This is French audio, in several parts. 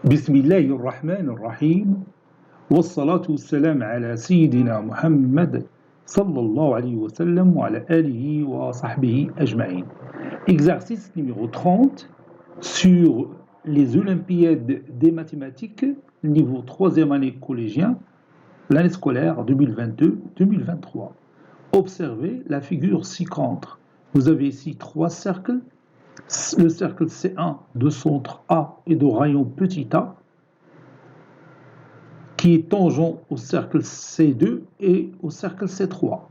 بسم الله الرحمن الرحيم والصلاة والسلام على سيدنا محمد صلى الله عليه وسلم وعلى آله وصحبه أجمعين. Exercice numéro 30 sur les Olympiades des mathématiques, niveau 3e année collégien, l'année scolaire 2022-2023. Observez la figure ci-contre. Vous avez ici trois cercles. Le cercle C1 de centre A et de rayon petit a, qui est tangent au cercle C2 et au cercle C3.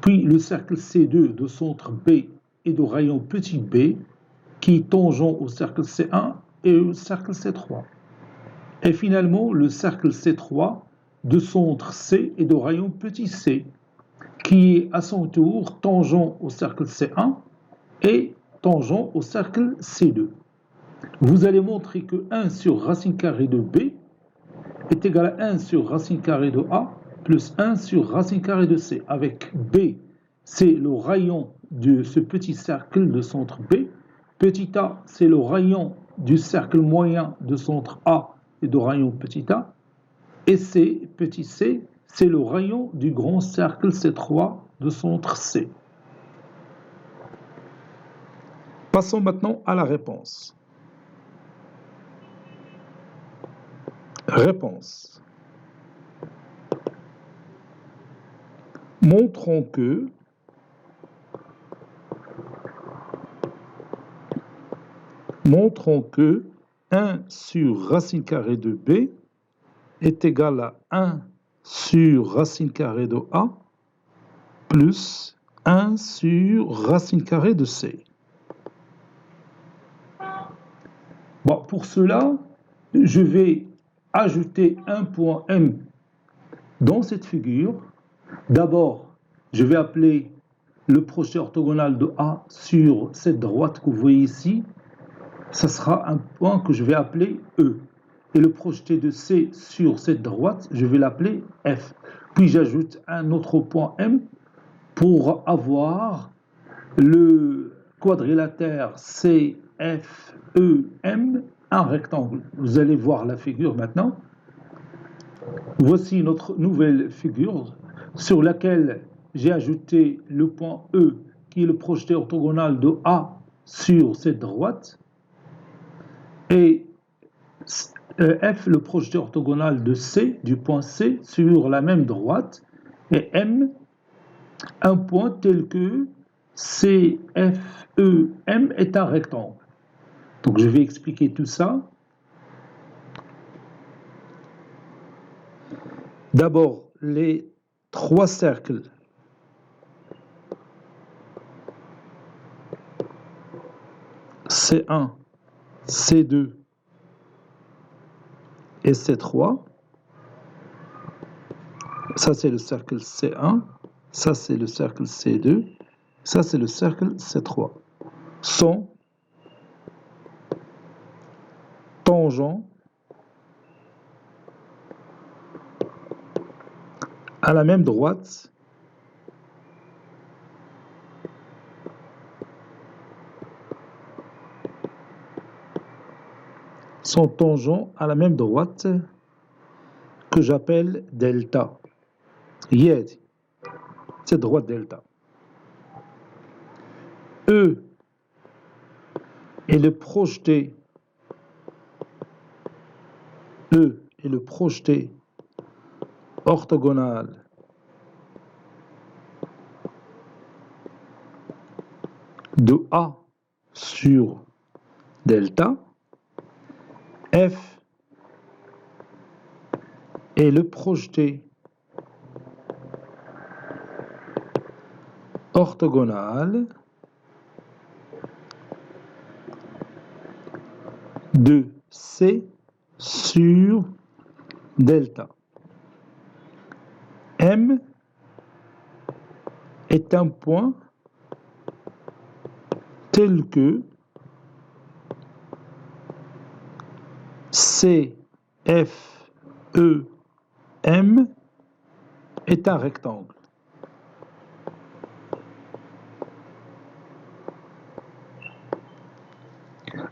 Puis le cercle C2 de centre B et de rayon petit b, qui est tangent au cercle C1 et au cercle C3. Et finalement le cercle C3 de centre C et de rayon petit c, qui est à son tour tangent au cercle C1 et tangent au cercle C2. Vous allez montrer que 1 sur racine carrée de B est égal à 1 sur racine carrée de A plus 1 sur racine carrée de C, avec B, c'est le rayon de ce petit cercle de centre B, petit a, c'est le rayon du cercle moyen de centre A et de rayon petit a, et C, petit c, c'est le rayon du grand cercle C3 de centre C. Passons maintenant à la réponse. Réponse. Montrons que Montrons que 1 sur racine carrée de B est égal à 1 sur racine carrée de A plus 1 sur racine carrée de C. Bon, pour cela, je vais ajouter un point M dans cette figure. D'abord, je vais appeler le projet orthogonal de A sur cette droite que vous voyez ici. Ça sera un point que je vais appeler E. Et le projeté de C sur cette droite, je vais l'appeler F. Puis j'ajoute un autre point M pour avoir le quadrilatère CFEM, un rectangle. Vous allez voir la figure maintenant. Voici notre nouvelle figure sur laquelle j'ai ajouté le point E qui est le projeté orthogonal de A sur cette droite et F le projeté orthogonal de C, du point C sur la même droite, et M un point tel que CFEM est un rectangle. Donc je vais expliquer tout ça. D'abord, les trois cercles C1, C2 et C3, ça c'est le cercle C1, ça c'est le cercle C2, ça c'est le cercle C3, sont tangents à la même droite sont tangents à la même droite que j'appelle delta. Yed, c'est droite delta. E est le projeté orthogonal de A sur delta. F est le projeté orthogonal de C sur delta. M est un point tel que CFEM est un rectangle.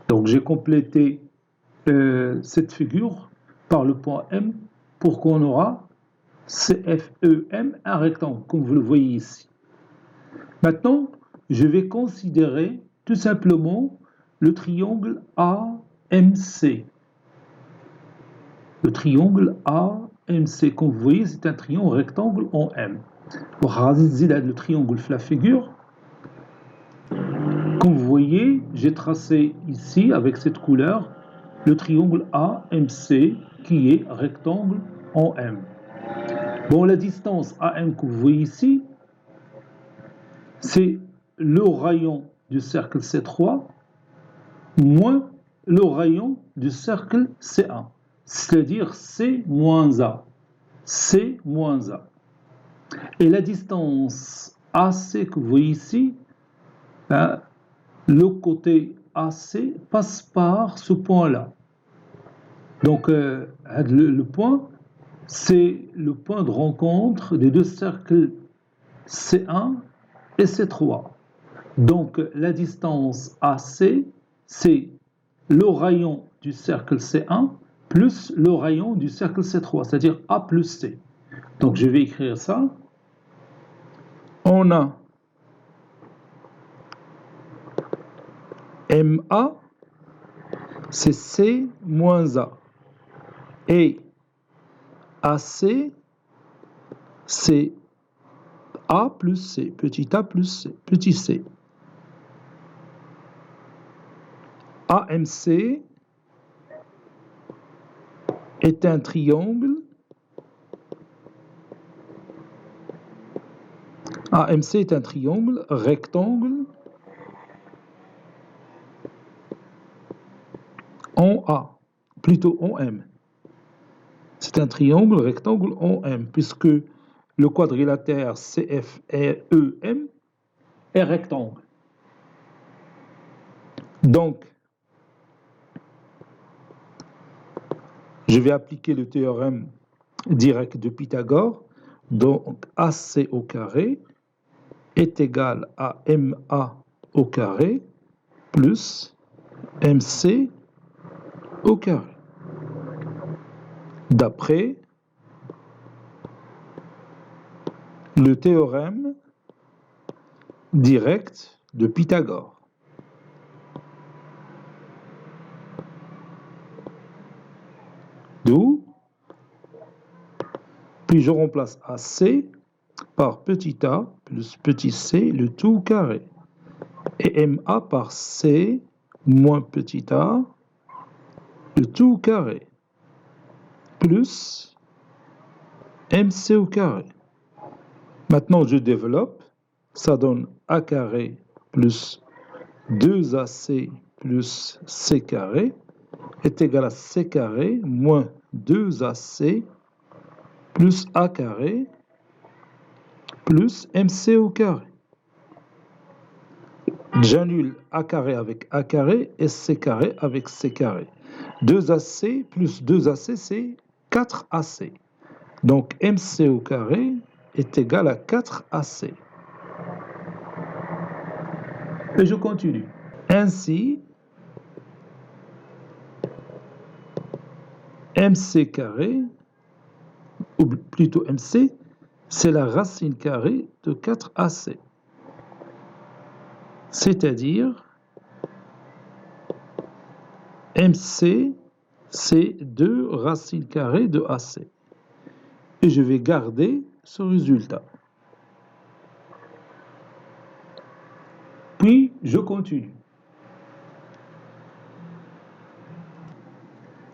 Donc j'ai complété cette figure par le point M pour qu'on aura CFEM, un rectangle, comme vous le voyez ici. Maintenant, je vais considérer tout simplement le triangle AMC. Le triangle AMC, comme vous voyez, c'est un triangle rectangle en M. Le triangle la figure. Comme vous voyez, j'ai tracé ici, avec cette couleur, le triangle AMC qui est rectangle en M. Bon, la distance AM que vous voyez ici, c'est le rayon du cercle C3 moins le rayon du cercle C1, c'est-à-dire C moins A. C moins A. Et la distance AC que vous voyez ici, hein, le côté AC passe par ce point-là. Donc, le point, c'est le point de rencontre des deux cercles C1 et C3. Donc, la distance AC, c'est le rayon du cercle C1 plus le rayon du cercle C3, c'est-à-dire A plus C. Donc, je vais écrire ça. On a MA, c'est C moins A. Et AC, c'est A plus C, petit a plus C, petit c. AMC est un triangle. AMC est un triangle rectangle en A, plutôt en M. C'est un triangle rectangle en M, puisque le quadrilatère CFEM est rectangle. Donc, je vais appliquer le théorème direct de Pythagore. Donc, AC au carré est égal à MA au carré plus MC au carré. D'après le théorème direct de Pythagore. D'où, puis je remplace AC par petit a plus petit c, le tout carré. Et MA par C moins petit a, le tout carré. Plus MC au carré. Maintenant, je développe. Ça donne A carré plus 2AC plus C carré est égal à C carré moins 2AC plus A carré plus MC au carré. J'annule A carré avec A carré et C carré avec C carré. 2AC plus 2AC, c'est 4AC. Donc MC au carré est égal à 4AC. Et je continue. Ainsi, MC carré, ou plutôt MC, c'est la racine carrée de 4AC. C'est-à-dire, MC, c'est 2 racines carrées de AC. Et je vais garder ce résultat. Puis, je continue.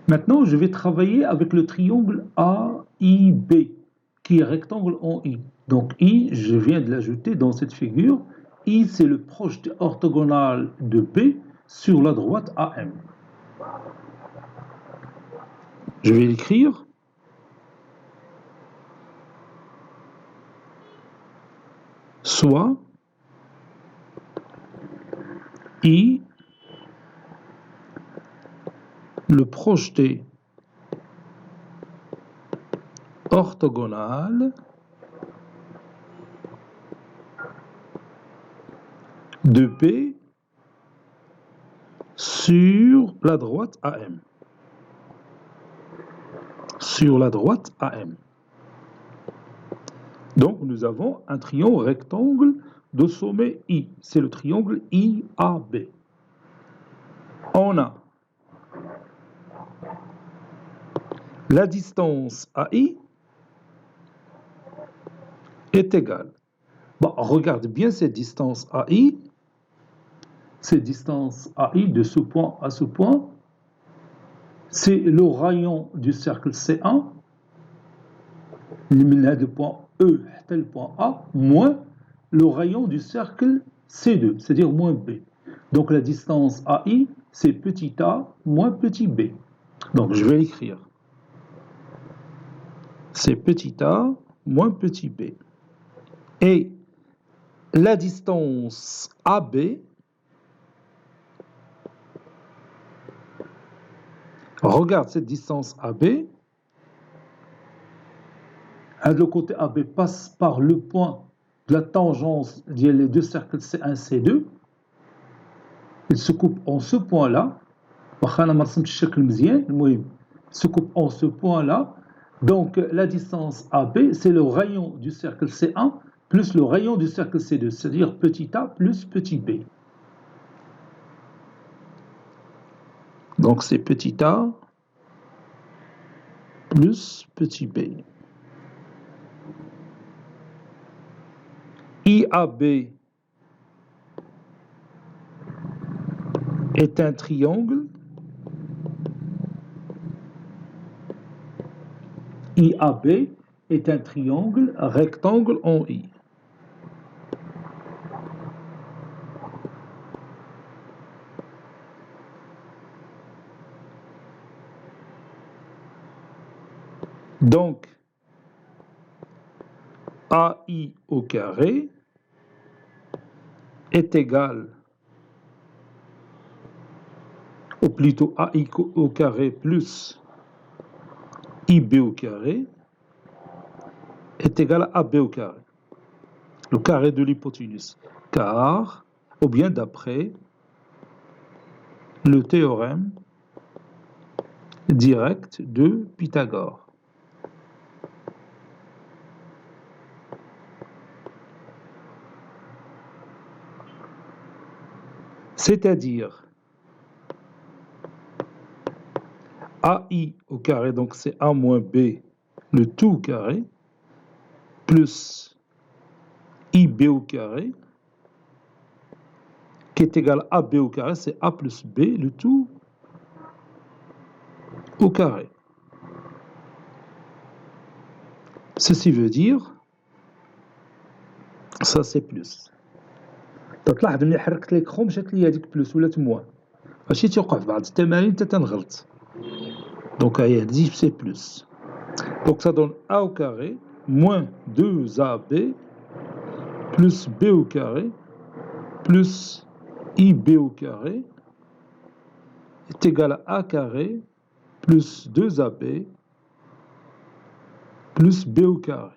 Maintenant, je vais travailler avec le triangle AIB, qui est rectangle en I. Donc, I, je viens de l'ajouter dans cette figure. I, c'est le projeté orthogonal de B sur la droite AM. Je vais l'écrire. Soit I, le projeté orthogonal de P sur la droite AM. sur la droite AM. Donc, nous avons un triangle rectangle de sommet I. C'est le triangle IAB. On a la distance AI est égale. Bon, regarde bien cette distance AI. Cette distance AI de ce point à ce point, c'est le rayon du cercle C1, le point E, le point A, moins le rayon du cercle C2, c'est-à-dire moins B. Donc la distance AI, c'est petit a moins petit b. Donc je vais l'écrire. C'est petit a moins petit b. Et la distance AB, regarde cette distance AB. Le côté AB passe par le point de la tangence des deux cercles C1 et C2. Il se coupe en ce point-là. Il se coupe en ce point-là. Donc la distance AB, c'est le rayon du cercle C1 plus le rayon du cercle C2, c'est-à-dire petit a plus petit b. Donc c'est petit a plus petit b. IAB est un triangle. IAB est un triangle rectangle en I. Donc, AI au carré est égal, ou plutôt AI au carré plus IB au carré est égal à AB au carré, le carré de l'hypoténuse, car, ou bien d'après le théorème direct de Pythagore. C'est-à-dire AI au carré, donc c'est A moins B, le tout au carré, plus IB au carré, qui est égal à AB au carré, c'est A plus B, le tout au carré. Ceci veut dire, ça c'est plus. تلاحظ ملي حركت ليكرون مشات لي هذيك بلوس ولات موان. ماشي توقع في بعض التمارين حتى تنغلط. Donc هذه c'est plus. Donc ça donne A au carré moins 2AB plus B au carré plus IB au carré est égal à A carré plus 2AB plus B au carré.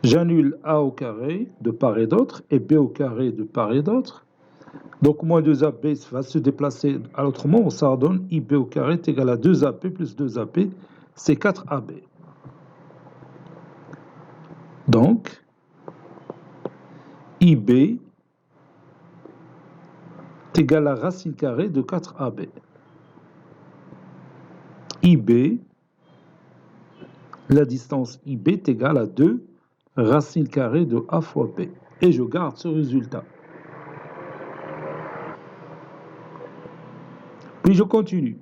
J'annule A au carré de part et d'autre et B au carré de part et d'autre. Donc moins 2AB va se déplacer à l'autre moment, ça donne IB au carré est égal à 2AB plus 2AB, c'est 4AB. Donc, IB est égal à racine carrée de 4AB. IB, la distance IB est égale à 2 racine carrée de A fois B. Et je garde ce résultat. Puis je continue.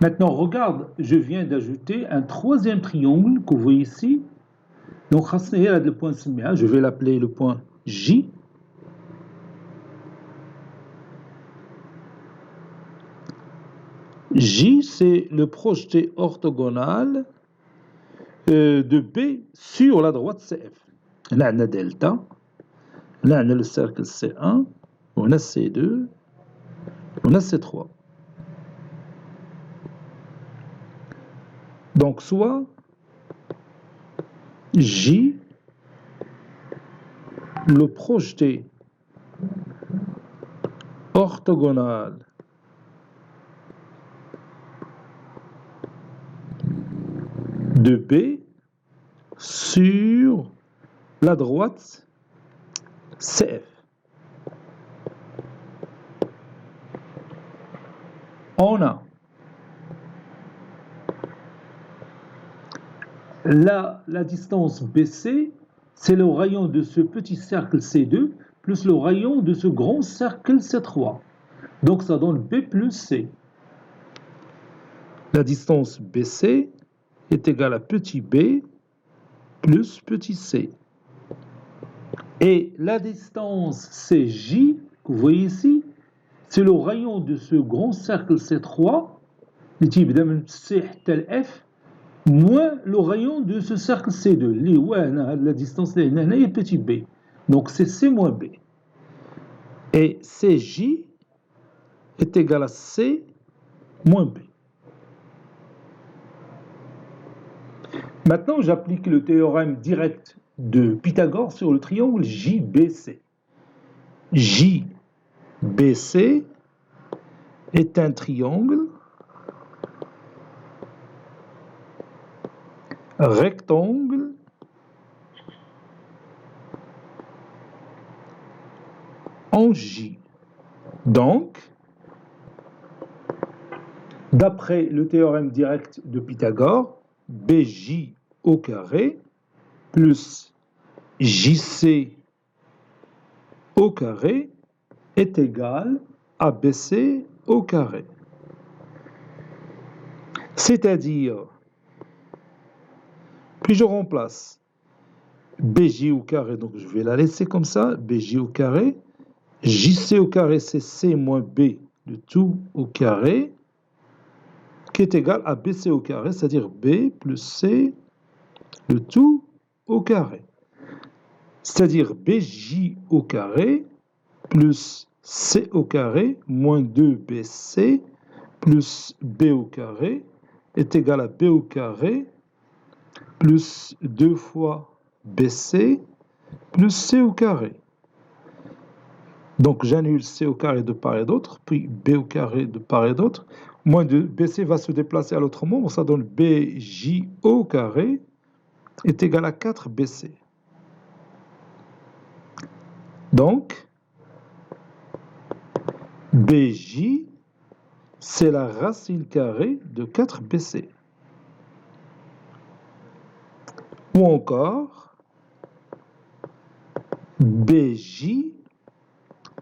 Maintenant, regarde, je viens d'ajouter un troisième triangle que vous voyez ici. Donc, le point je vais l'appeler le point J. J, c'est le projeté orthogonal de B sur la droite CF. Là, on a delta. Là, on a le cercle C1. On a C2. On a C3. Donc, soit J, le projeté orthogonal de B sur la droite CF. On a la distance BC, c'est le rayon de ce petit cercle C2 plus le rayon de ce grand cercle C3. Donc ça donne B plus C. La distance BC est égale à petit b plus petit c. Et la distance CJ, que vous voyez ici, c'est le rayon de ce grand cercle C3, le type de C tel F, moins le rayon de ce cercle C2. La distance est petit b. Donc c'est C moins B. Et CJ est égal à C moins B. Maintenant, j'applique le théorème direct de Pythagore sur le triangle JBC. JBC est un triangle rectangle en J. Donc, d'après le théorème direct de Pythagore, BJ au carré plus JC au carré est égal à BC au carré. C'est-à-dire, puis je remplace BJ au carré, donc je vais la laisser comme ça, BJ au carré, JC au carré c'est C moins B, le tout au carré, qui est égal à BC au carré, c'est-à-dire B plus C, le tout au carré. C'est-à-dire BJ au carré plus C au carré moins 2BC plus B au carré est égal à B au carré plus 2 fois BC plus C au carré. Donc j'annule C au carré de part et d'autre, puis B au carré de part et d'autre. Moins de BC va se déplacer à l'autre membre, ça donne BJ au carré est égal à 4BC. Donc, BJ, c'est la racine carrée de 4BC. Ou encore, BJ,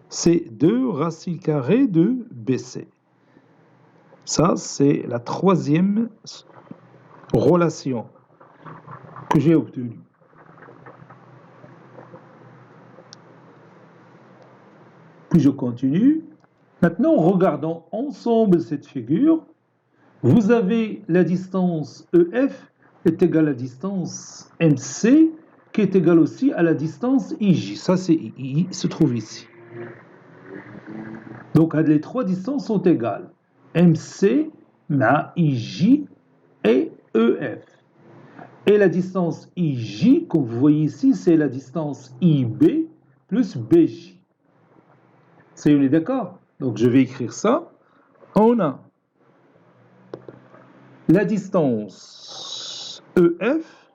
c'est 2 racines carrées de BC. Ça, c'est la troisième relation que j'ai obtenue. Puis je continue. Maintenant, regardons ensemble cette figure. Vous avez la distance EF est égale à la distance MC, qui est égale aussi à la distance IJ. Ça, c'est I, se trouve ici. Donc, les trois distances sont égales. MC, IJ et EF. Et la distance IJ, comme vous voyez ici, c'est la distance IB plus BJ. C'est on est d'accord? Donc, je vais écrire ça. On a la distance EF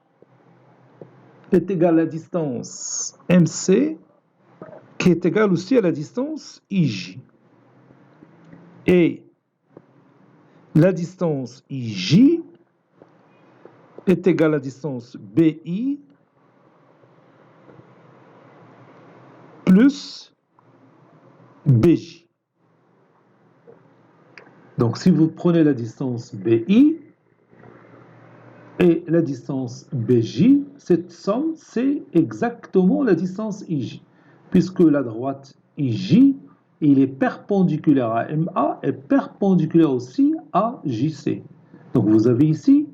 est égale à la distance MC, qui est égale aussi à la distance IJ. Et la distance IJ est égale à la distance BI plus BJ. Donc, si vous prenez la distance BI et la distance BJ, cette somme, c'est exactement la distance IJ, puisque la droite IJ, il est perpendiculaire à MA et perpendiculaire aussi à JC. Donc, vous avez ici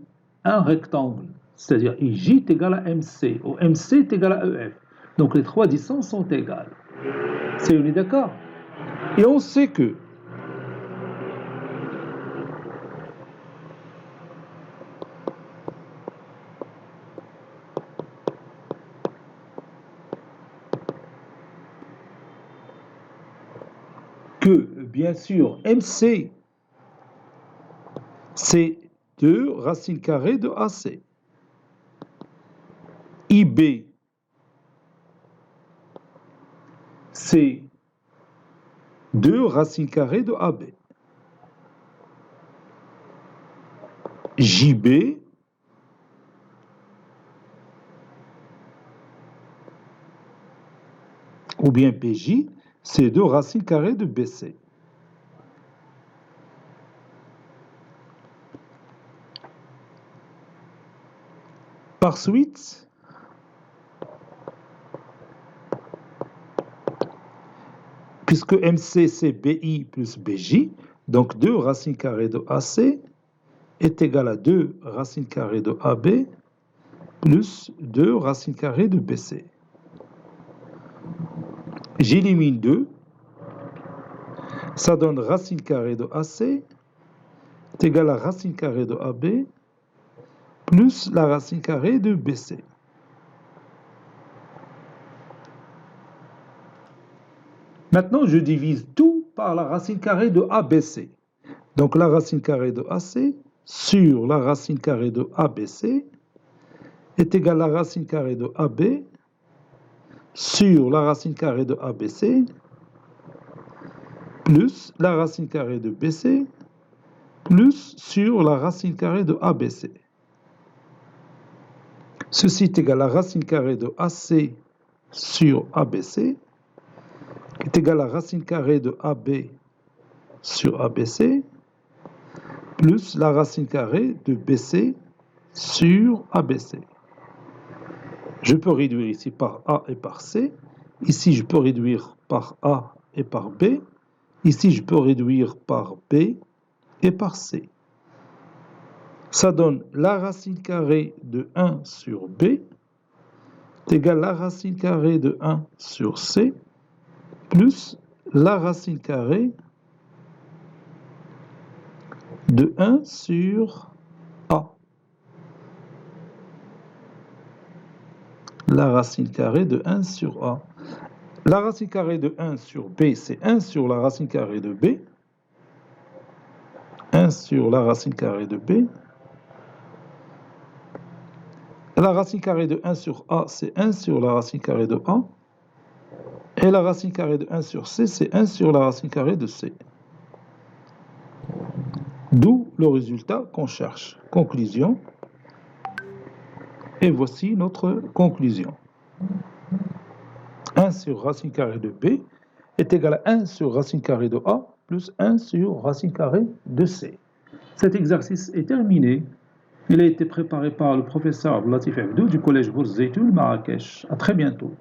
un rectangle, c'est-à-dire IJ est égal à MC, ou MC est égal à EF. Donc, les trois distances sont égales. On est d'accord? Et on sait que bien sûr, MC, c'est 2 racines carrées de AC. IB, c'est 2 racines carrées de AB. JB, ou bien PJ, c'est 2 racines carrées de BC. Par suite, puisque MC c'est BI plus BJ, donc 2 racines carrées de AC est égal à 2 racines carrées de AB plus 2 racines carrées de BC. J'élimine 2, ça donne racine carrée de AC est égal à racine carrée de AB plus la racine carrée de BC. Maintenant, je divise tout par la racine carrée de ABC. Donc la racine carrée de AC sur la racine carrée de ABC est égale à la racine carrée de AB sur la racine carrée de ABC plus la racine carrée de BC plus sur la racine carrée de ABC. Ceci est égal à la racine carrée de AC sur ABC est égal à la racine carrée de AB sur ABC plus la racine carrée de BC sur ABC. Je peux réduire ici par A et par C. Ici, je peux réduire par A et par B. Ici, je peux réduire par B et par C. Ça donne la racine carrée de 1 sur B est égale à la racine carrée de 1 sur C plus la racine carrée de 1 sur A. La racine carrée de 1 sur A. La racine carrée de 1 sur B, c'est 1 sur la racine carrée de B. 1 sur la racine carrée de B. La racine carrée de 1 sur A, c'est 1 sur la racine carrée de A. Et la racine carrée de 1 sur C, c'est 1 sur la racine carrée de C. D'où le résultat qu'on cherche. Conclusion. Et voici notre conclusion. 1 sur racine carrée de B est égal à 1 sur racine carrée de A plus 1 sur racine carrée de C. Cet exercice est terminé. Il a été préparé par le professeur Abdelatif Abdou du collège Bourz Zeytoun, Marrakech. À très bientôt.